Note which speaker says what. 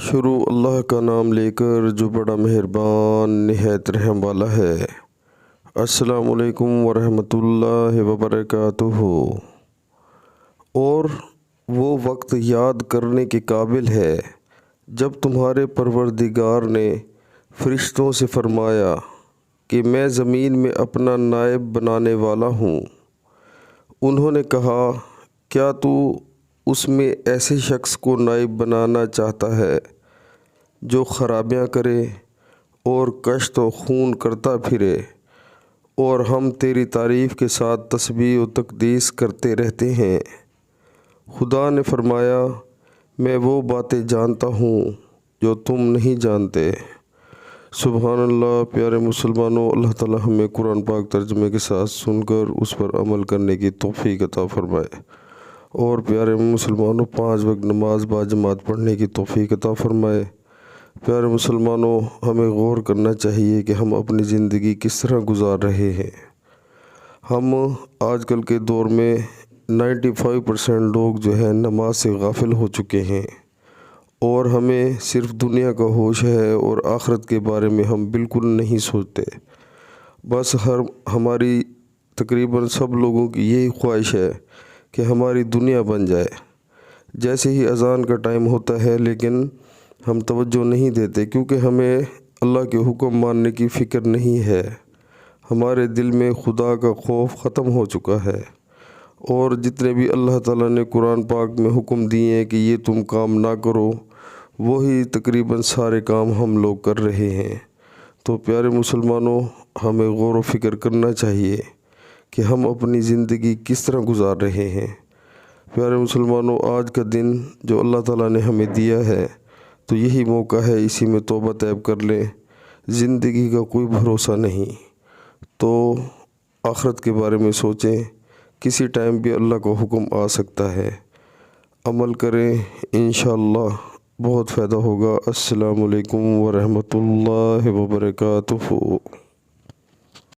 Speaker 1: شروع اللہ کا نام لے کر جو بڑا مہربان نہایت رحم والا ہے۔ السلام علیکم ورحمۃ اللہ وبرکاتہ۔ اور وہ وقت یاد کرنے کے قابل ہے جب تمہارے پروردگار نے فرشتوں سے فرمایا کہ میں زمین میں اپنا نائب بنانے والا ہوں۔ انہوں نے کہا، کیا تو اس میں ایسے شخص کو نائب بنانا چاہتا ہے جو خرابیاں کرے اور کشت و خون کرتا پھرے، اور ہم تیری تعریف کے ساتھ تسبیح و تقدیس کرتے رہتے ہیں۔ خدا نے فرمایا، میں وہ باتیں جانتا ہوں جو تم نہیں جانتے۔ سبحان اللہ۔ پیارے مسلمانوں، اللہ تعالی ہمیں قرآن پاک ترجمے کے ساتھ سن کر اس پر عمل کرنے کی توفیق عطا فرمائے، اور پیارے مسلمانوں 5 وقت نماز باجماعت پڑھنے کی توفیق عطا فرمائے۔ پیارے مسلمانوں، ہمیں غور کرنا چاہیے کہ ہم اپنی زندگی کس طرح گزار رہے ہیں۔ ہم آج کل کے دور میں 95% لوگ جو ہیں نماز سے غافل ہو چکے ہیں، اور ہمیں صرف دنیا کا ہوش ہے اور آخرت کے بارے میں ہم بالکل نہیں سوچتے۔ بس ہماری تقریباً سب لوگوں کی یہی خواہش ہے کہ ہماری دنیا بن جائے۔ جیسے ہی اذان کا ٹائم ہوتا ہے لیکن ہم توجہ نہیں دیتے، کیونکہ ہمیں اللہ کے حکم ماننے کی فکر نہیں ہے۔ ہمارے دل میں خدا کا خوف ختم ہو چکا ہے، اور جتنے بھی اللہ تعالیٰ نے قرآن پاک میں حکم دیے ہیں کہ یہ تم کام نہ کرو، وہی تقریباً سارے کام ہم لوگ کر رہے ہیں۔ تو پیارے مسلمانوں، ہمیں غور و فکر کرنا چاہیے کہ ہم اپنی زندگی کس طرح گزار رہے ہیں۔ پیارے مسلمانوں، آج کا دن جو اللہ تعالیٰ نے ہمیں دیا ہے تو یہی موقع ہے، اسی میں توبہ طیب کر لیں۔ زندگی کا کوئی بھروسہ نہیں، تو آخرت کے بارے میں سوچیں، کسی ٹائم بھی اللہ کا حکم آ سکتا ہے۔ عمل کریں، انشاءاللہ بہت فائدہ ہوگا۔ السلام علیکم ورحمۃ اللہ وبرکاتہ۔